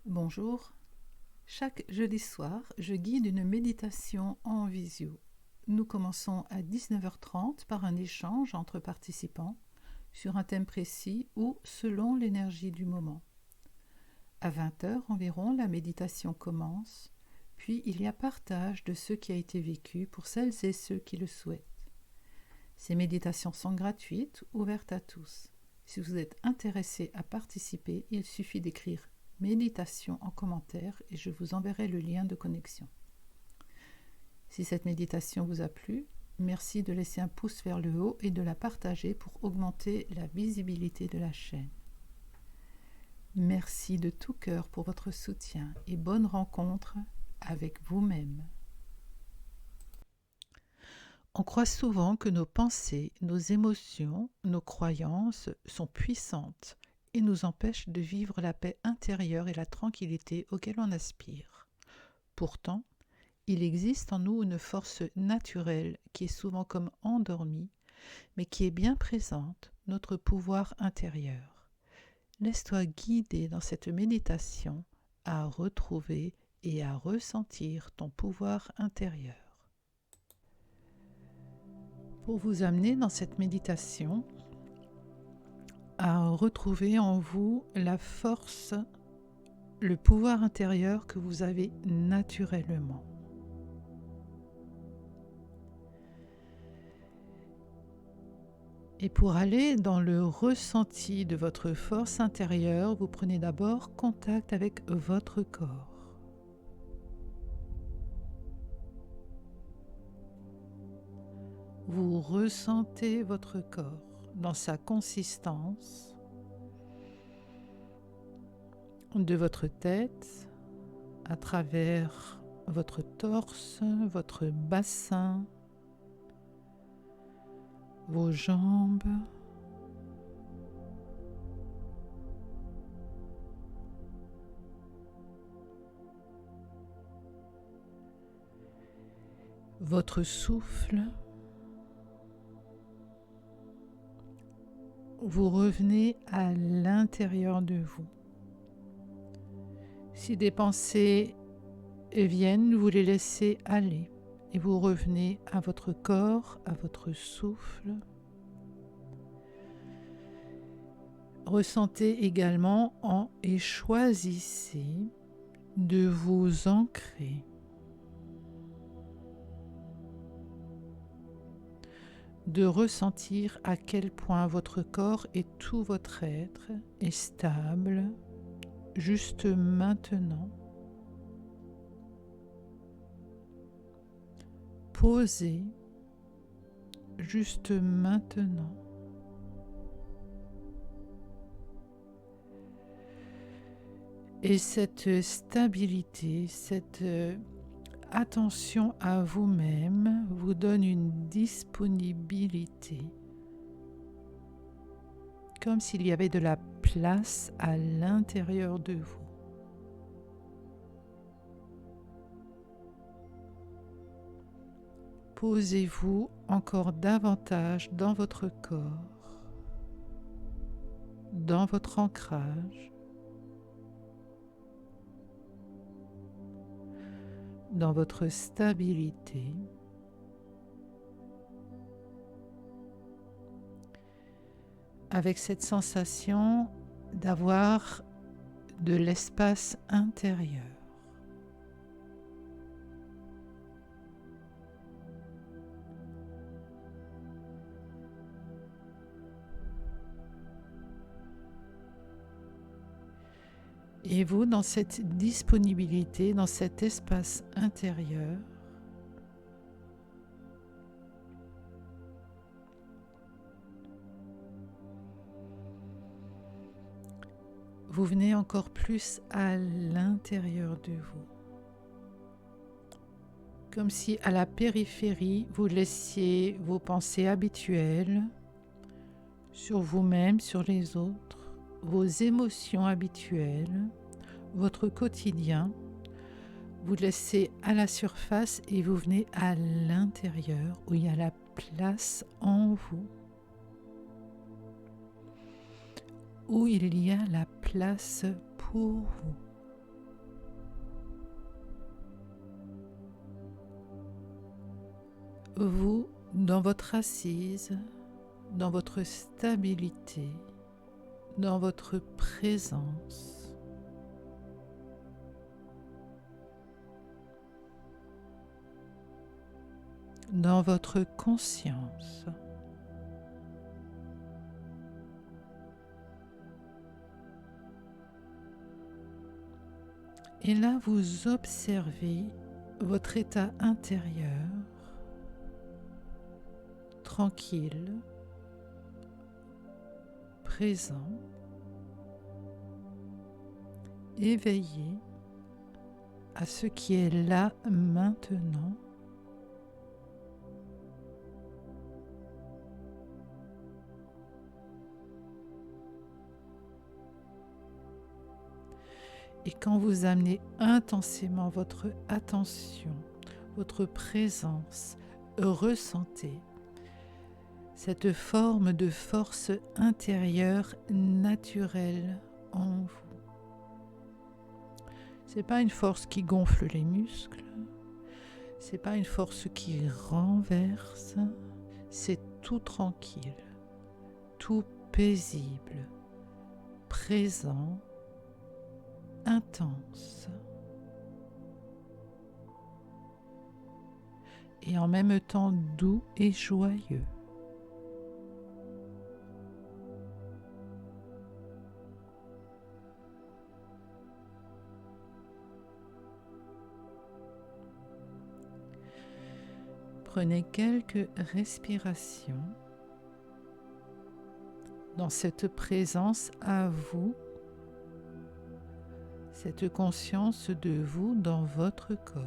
Bonjour. Chaque jeudi soir, je guide une méditation en visio. Nous commençons à 19h30 par un échange entre participants sur un thème précis ou selon l'énergie du moment. À 20h environ, la méditation commence, puis il y a partage de ce qui a été vécu pour celles et ceux qui le souhaitent. Ces méditations sont gratuites, ouvertes à tous. Si vous êtes intéressé à participer, il suffit d'écrire méditation en commentaire et je vous enverrai le lien de connexion. Si cette méditation vous a plu, merci de laisser un pouce vers le haut et de la partager pour augmenter la visibilité de la chaîne. Merci de tout cœur pour votre soutien et bonne rencontre avec vous-même. On croit souvent que nos pensées, nos émotions, nos croyances sont puissantes et nous empêchent de vivre la paix intérieure et la tranquillité auxquelles on aspire. Pourtant, il existe en nous une force naturelle qui est souvent comme endormie, mais qui est bien présente, notre pouvoir intérieur. Laisse-toi guider dans cette méditation à retrouver et à ressentir ton pouvoir intérieur. Pour vous amener dans cette méditation, à retrouver en vous la force, le pouvoir intérieur que vous avez naturellement. Et pour aller dans le ressenti de votre force intérieure, vous prenez d'abord contact avec votre corps. Vous ressentez votre corps dans sa consistance, de votre tête, à travers votre torse, votre bassin, vos jambes, votre souffle. Vous revenez à l'intérieur de vous. Si des pensées viennent, vous les laissez aller et vous revenez à votre corps, à votre souffle. Ressentez également et choisissez de vous ancrer. De ressentir à quel point votre corps et tout votre être est stable, juste maintenant. Posé, juste maintenant. Et cette stabilité, cette attention à vous-même vous donne une disponibilité, comme s'il y avait de la place à l'intérieur de vous. Posez-vous encore davantage dans votre corps, dans votre ancrage, dans votre stabilité. Avec cette sensation d'avoir de l'espace intérieur. Et vous, dans cette disponibilité, dans cet espace intérieur, vous venez encore plus à l'intérieur de vous. Comme si à la périphérie, vous laissiez vos pensées habituelles sur vous-même, sur les autres, vos émotions habituelles, votre quotidien. Vous laissez à la surface et vous venez à l'intérieur où il y a la place en vous, où il y a la place pour vous. vous dans votre assise, dans votre stabilité, dans votre présence. Dans votre conscience. Et là, vous observez votre état intérieur, tranquille, présent, éveillé à ce qui est là maintenant. Et quand vous amenez intensément votre attention, votre présence, ressentez cette forme de force intérieure naturelle en vous. C'est pas une force qui gonfle les muscles, c'est pas une force qui renverse, c'est tout tranquille, tout paisible, présent, intense et en même temps doux et joyeux. Prenez quelques respirations dans cette présence à vous, cette conscience de vous dans votre corps.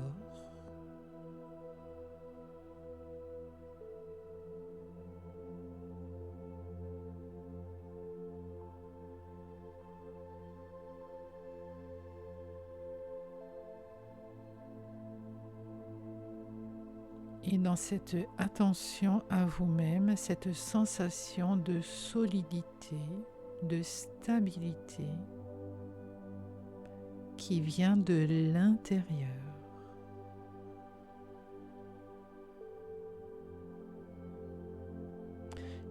Et dans cette attention à vous-même, cette sensation de solidité, de stabilité qui vient de l'intérieur.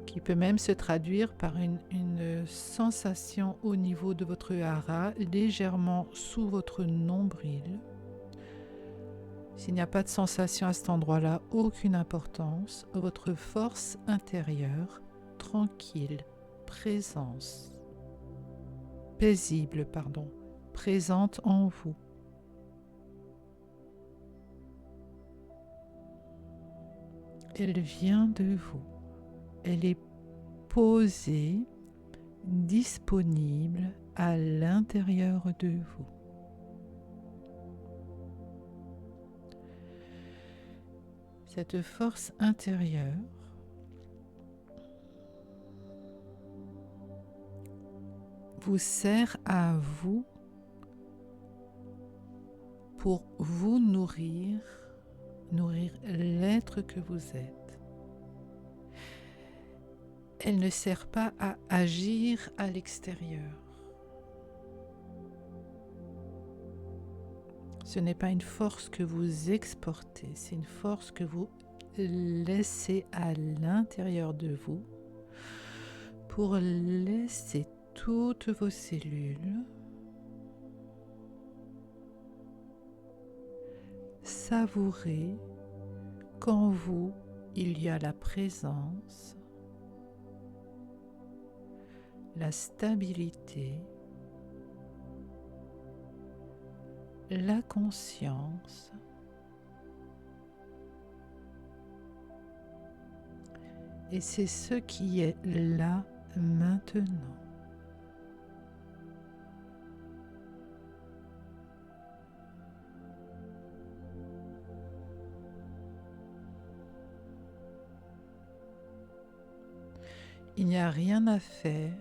Qui peut même se traduire par une sensation au niveau de votre hara, légèrement sous votre nombril. S'il n'y a pas de sensation à cet endroit-là, aucune importance. Votre force intérieure, tranquille, paisible, présente en vous. Elle vient de vous. Elle est posée, disponible à l'intérieur de vous. Cette force intérieure vous sert à vous pour vous nourrir l'être que vous êtes. Elle ne sert pas à agir à l'extérieur. Ce n'est pas une force que vous exportez, c'est une force que vous laissez à l'intérieur de vous pour laisser toutes vos cellules savourer qu'en vous il y a la présence, la stabilité, la conscience et c'est ce qui est là maintenant. Il n'y a rien à faire,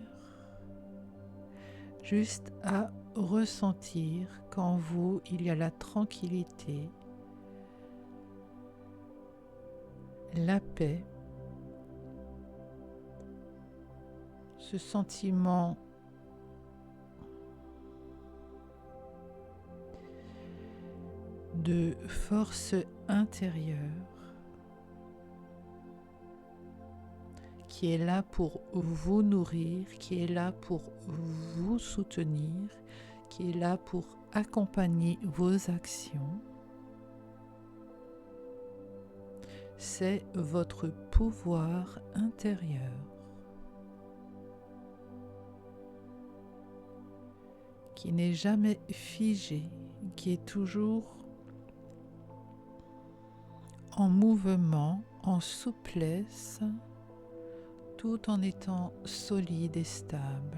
juste à ressentir qu'en vous, il y a la tranquillité, la paix, ce sentiment de force intérieure qui est là pour vous nourrir, qui est là pour vous soutenir, qui est là pour accompagner vos actions. C'est votre pouvoir intérieur qui n'est jamais figé, qui est toujours en mouvement, en souplesse, tout en étant solide et stable.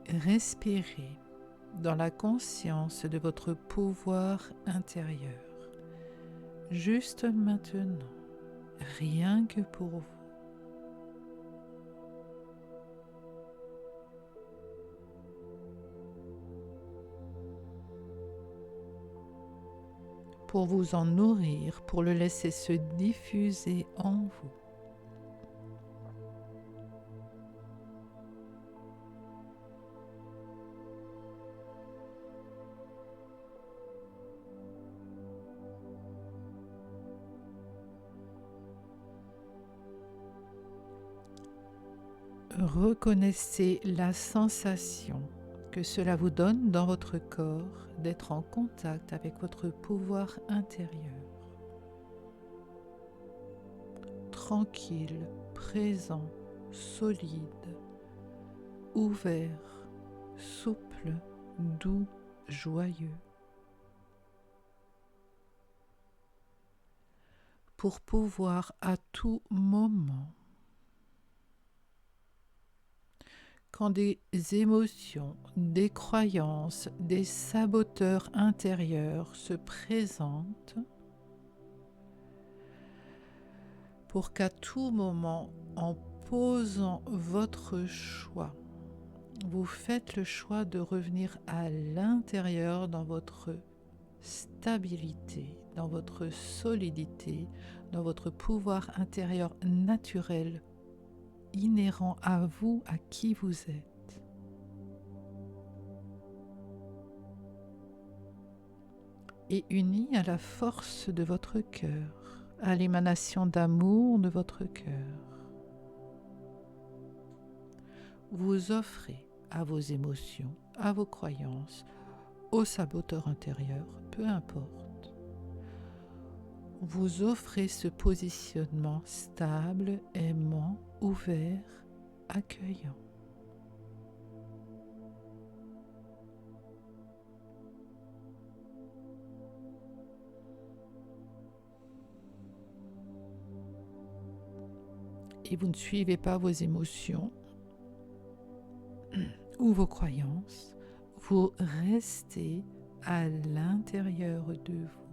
Respirez dans la conscience de votre pouvoir intérieur, juste maintenant, rien que pour vous. Pour vous en nourrir, pour le laisser se diffuser en vous. Reconnaissez la sensation que cela vous donne dans votre corps d'être en contact avec votre pouvoir intérieur. Tranquille, présent, solide, ouvert, souple, doux, joyeux. Pour pouvoir à tout moment, quand des émotions, des croyances, des saboteurs intérieurs se présentent, pour qu'à tout moment, en posant votre choix, vous faites le choix de revenir à l'intérieur dans votre stabilité, dans votre solidité, dans votre pouvoir intérieur naturel, inhérent à vous, à qui vous êtes. Et uni à la force de votre cœur, à l'émanation d'amour de votre cœur. Vous offrez à vos émotions, à vos croyances, aux saboteurs intérieurs, peu importe. Vous offrez ce positionnement stable, aimant, ouvert, accueillant. Et vous ne suivez pas vos émotions ou vos croyances, vous restez à l'intérieur de vous,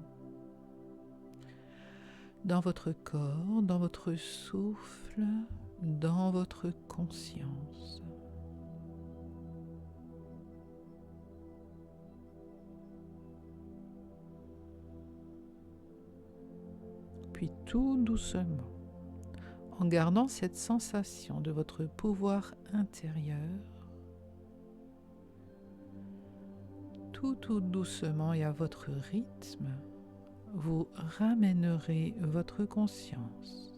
dans votre corps, dans votre souffle, dans votre conscience. Puis tout doucement, en gardant cette sensation de votre pouvoir intérieur, tout doucement et à votre rythme, vous ramènerez votre conscience